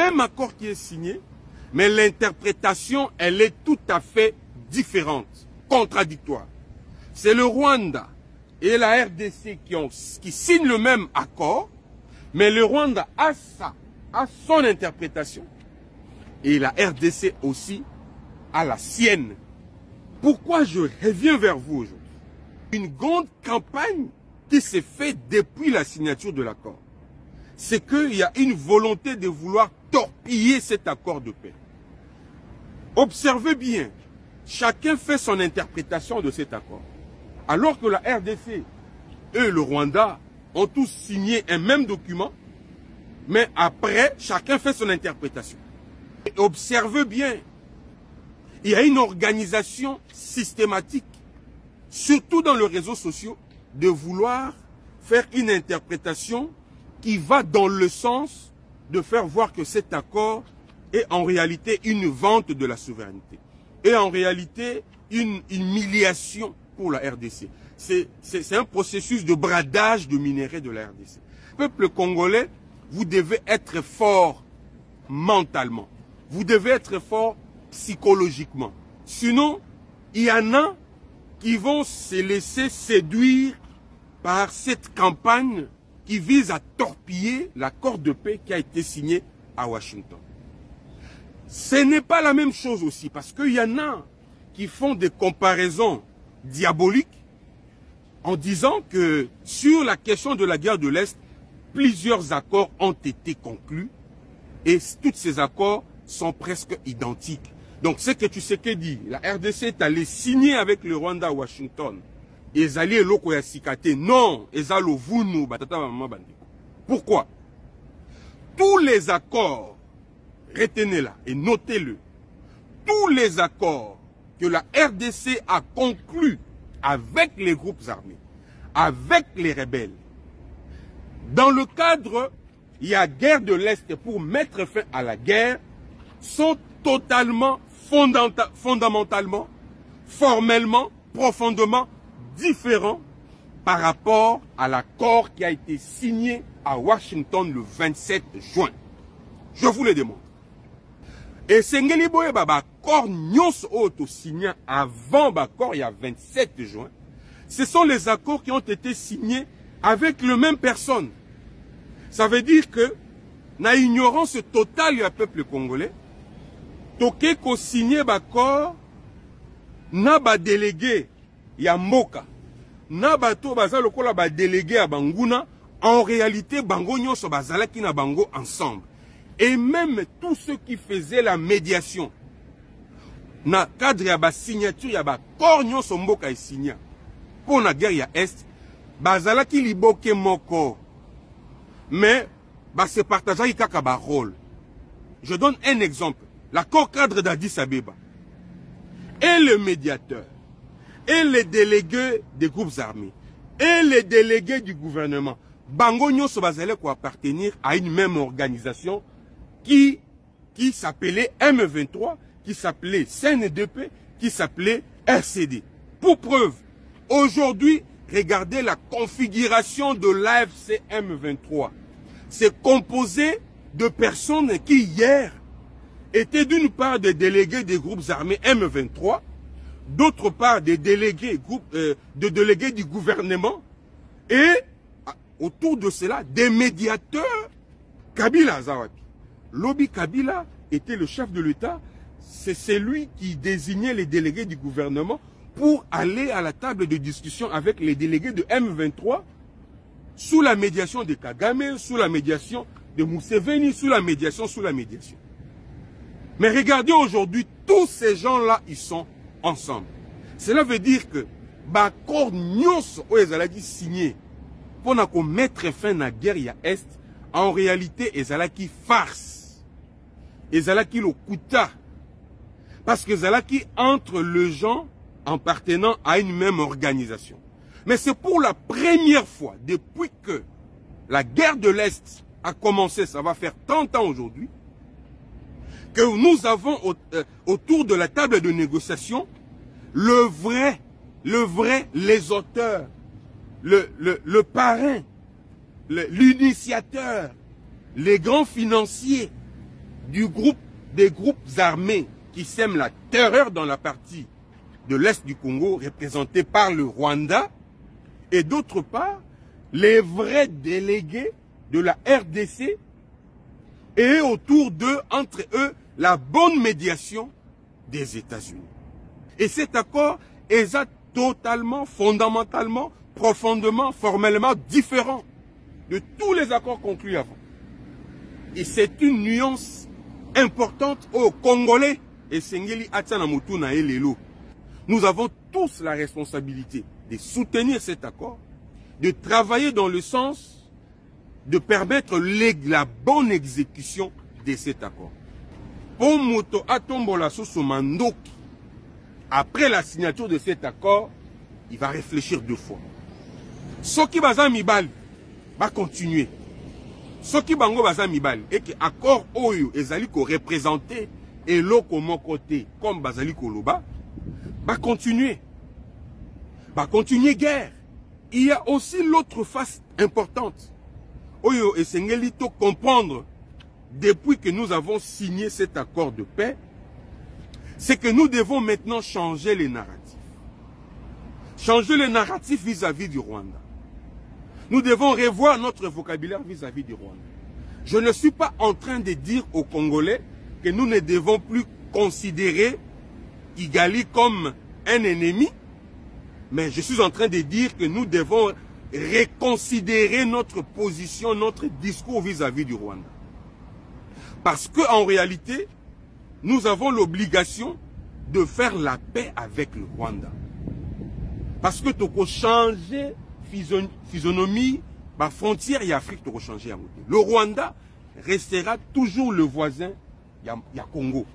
même accord qui est signé, mais l'interprétation, elle est tout à fait différente, contradictoire. C'est le Rwanda et la RDC qui signent le même accord, mais le Rwanda a son interprétation. Et la RDC aussi a la sienne. Pourquoi je reviens vers vous aujourd'hui? Une grande campagne qui s'est faite depuis la signature de l'accord. C'est qu'il y a une volonté de vouloir torpiller cet accord de paix. Observez bien, chacun fait son interprétation de cet accord. Alors que la RDC et le Rwanda ont tous signé un même document, mais après, chacun fait son interprétation. Et observez bien, il y a une organisation systématique, surtout dans les réseaux sociaux, de vouloir faire une interprétation qui va dans le sens de faire voir que cet accord est en réalité une vente de la souveraineté. Et en réalité, une humiliation pour la RDC. C'est un processus de bradage de minerais de la RDC. Peuple congolais, vous devez être fort mentalement. Vous devez être fort psychologiquement. Sinon, il y en a qui vont se laisser séduire par cette campagne qui vise à torpiller l'accord de paix qui a été signé à Washington. Ce n'est pas la même chose aussi, parce qu'il y en a qui font des comparaisons diaboliques en disant que sur la question de la guerre de l'Est, plusieurs accords ont été conclus et tous ces accords sont presque identiques. Donc ce que tu sais que dit, la RDC est allée signer avec le Rwanda à Washington. Ezali eloko ya sikate. Non, ezalo vunu batata maman bandi. Pourquoi? Tous les accords, retenez-la et notez-le, tous les accords que la RDC a conclus avec les groupes armés, avec les rebelles, dans le cadre, il y a guerre de l'Est pour mettre fin à la guerre, sont totalement, fondamentalement, formellement, profondément différents par rapport à l'accord qui a été signé à Washington le 27 juin. Je vous le demande. Et Sengeli Boye Baba, accord nyos auto signé avant l'accord il y a 27 juin. Ce sont les accords qui ont été signés avec le même personne. Ça veut dire que, na ignorance totale du peuple congolais, toke ko signé l'accord, na ba délégué ya Mboka, na bato baza lokola ba délégué à Banguna, en réalité bango nyonso bazalaki na bango ensemble. Et même tous ceux qui faisaient la médiation, na cadre ya ba signature ya ba accord nyonso Mboka e signé pour la guerre ya Est, bazalaki liboke moko. Mais se partageait kaka ba rôle. Je donne un exemple. L'accord cadre d'Addis Abeba et le médiateur et les délégués des groupes armés et les délégués du gouvernement, bango nyonso bazale ko appartenir à une même organisation qui s'appelait M23, qui s'appelait CNDP, qui s'appelait RCD. Pour preuve, aujourd'hui, regardez la configuration de l'AFC M23. C'est composé de personnes qui hier étaient d'une part des délégués des groupes armés M23, d'autre part des délégués, délégués du gouvernement, et autour de cela, des médiateurs. Kabila Zawapi. Lobi Kabila était le chef de l'État, c'est celui qui désignait les délégués du gouvernement pour aller à la table de discussion avec les délégués de M23, sous la médiation de Kagame, sous la médiation de Museveni, sous la médiation. Mais regardez aujourd'hui, tous ces gens-là, ils sont ensemble. Cela veut dire que l'accord nyos ezalaki signé pour mettre fin à la guerre ya Est, en réalité, ezalaki farce. Ezalaki le kuta. Parce que ezalaki entre les gens appartenant à une même organisation. Mais c'est pour la première fois, depuis que la guerre de l'Est a commencé, ça va faire 30 ans aujourd'hui, que nous avons autour de la table de négociation les auteurs, le parrain, l'initiateur, les grands financiers, des groupes armés qui sèment la terreur dans la partie de l'Est du Congo, représentés par le Rwanda, et d'autre part, les vrais délégués de la RDC, et autour d'eux, entre eux, la bonne médiation des États-Unis. Et cet accord est totalement, fondamentalement, profondément, formellement différent de tous les accords conclus avant. Et c'est une nuance importante aux Congolais. Et Sengeli Atsana Mutuna et Lelo. Nous avons tous la responsabilité de soutenir cet accord, de travailler dans le sens de permettre la bonne exécution de cet accord. Pomoto Atombola Sosomandoki, après la signature de cet accord, il va réfléchir 2 fois. Soki baza mibali va continuer. Soki bango baza mibali et que accord oyo ezali ko représenter eloko moko te comme bazali koloba va continuer. Va continuer guerre. Il y a aussi l'autre face importante. Oyo esengeli to comprendre depuis que nous avons signé cet accord de paix, c'est que nous devons maintenant changer les narratifs. Changer les narratifs vis-à-vis du Rwanda. Nous devons revoir notre vocabulaire vis-à-vis du Rwanda. Je ne suis pas en train de dire aux Congolais que nous ne devons plus considérer Kigali comme un ennemi, mais je suis en train de dire que nous devons reconsidérer notre position, notre discours vis-à-vis du Rwanda. Parce qu'en réalité, nous avons l'obligation de faire la paix avec le Rwanda. Parce que tu peux changer physionomie, la frontière et l'Afrique, tu peux changer. Le Rwanda restera toujours le voisin du Congo.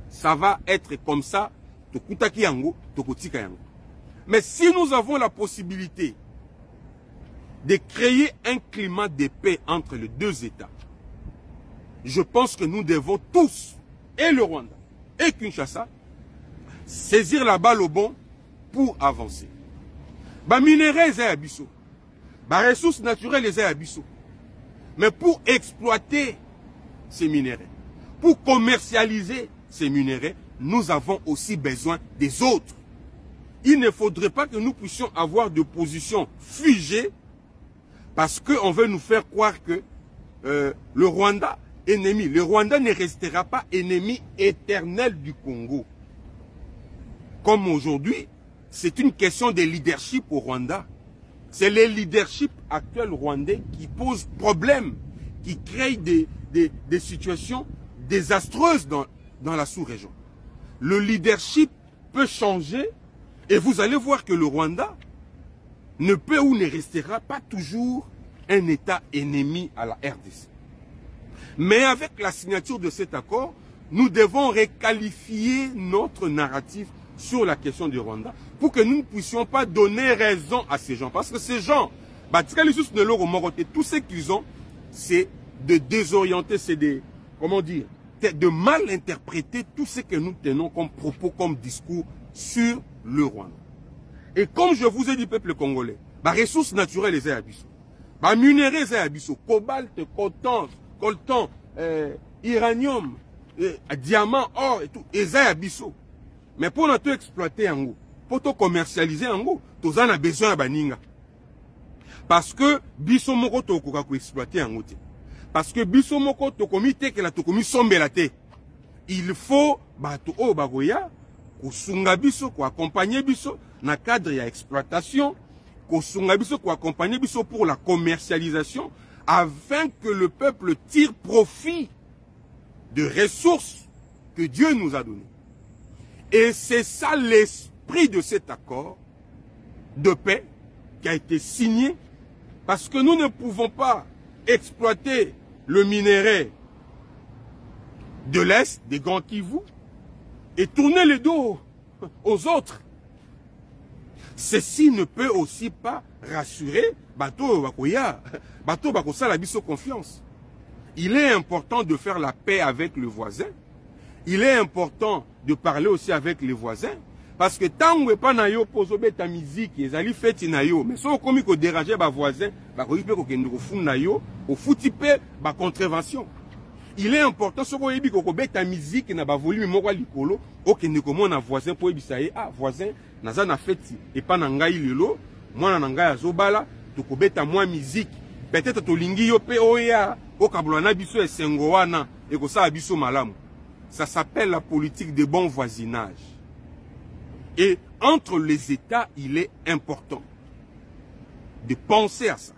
Ça va être comme ça, mais si nous avons la possibilité de créer un climat de paix entre les 2 États, je pense que nous devons tous, et le Rwanda, et Kinshasa, saisir la balle au bon pour avancer. Les minéraux sont abyssaux. Les ressources naturelles sont abyssaux. Mais pour exploiter ces minéraux, pour commercialiser ces minéraux, nous avons aussi besoin des autres. Il ne faudrait pas que nous puissions avoir de positions figées parce qu'on veut nous faire croire que le Rwanda est ennemi. Le Rwanda ne restera pas ennemi éternel du Congo. Comme aujourd'hui, c'est une question de leadership au Rwanda. C'est le leadership actuel rwandais qui pose problème, qui crée des situations désastreuses dans la sous-région. Le leadership peut changer et vous allez voir que le Rwanda ne peut ou ne restera pas toujours un État ennemi à la RDC. Mais avec la signature de cet accord, nous devons requalifier notre narratif sur la question du Rwanda pour que nous ne puissions pas donner raison à ces gens. Parce que ces gens, tout ce qu'ils ont, c'est de désorienter, c'est de, comment dire, de mal interpréter tout ce que nous tenons comme propos, comme discours sur le Rwanda. Et comme je vous ai dit, peuple congolais, les ressources naturelles les abyssaux, les minéraux les abyssaux, cobalt, coltan, uranium, diamant, or et tout, les abyssaux. Mais pour nous exploiter en gros, pour nous commercialiser en gros, nous avons besoin de baninga. Parce que biso moko to ko exploiter en gros. Parce que biso moko to komite que la to komi sombelate. Il faut bato o bagoya ko sunga biso ko accompagner biso na cadre ya exploitation, ko sunga biso ko accompagner biso pour la commercialisation afin que le peuple tire profit de ressources que Dieu nous a données. Et c'est ça l'esprit de cet accord de paix qui a été signé parce que nous ne pouvons pas exploiter le minerai de l'Est, des Grands Kivu, et tourner le dos aux autres. Ceci ne peut aussi pas rassurer Bato Bakoya, Bato Bakosala biso confiance. Il est important de faire la paix avec le voisin. Il est important de parler aussi avec les voisins. Parce que tant que pas na yo pozo beta musique, ils allaient faire na yo. Mais si on commis ko déranger ba voisin, ba ko ipe ko kendo ko fun na yo, au foutipe ba contravention. il est important ce qu'on dit ta musique na ba volume moko likolo okende komona voisin po ebisa ye ah voisin naza na feti et pas na ngai lelo mwana na ngai azobala tokobeta mwa musique peut-être tolingi yo pe oya okabula na biso esengo wana ekosala biso malamu. Ça s'appelle la politique de bon voisinage. Et entre les États, il est important de penser à ça.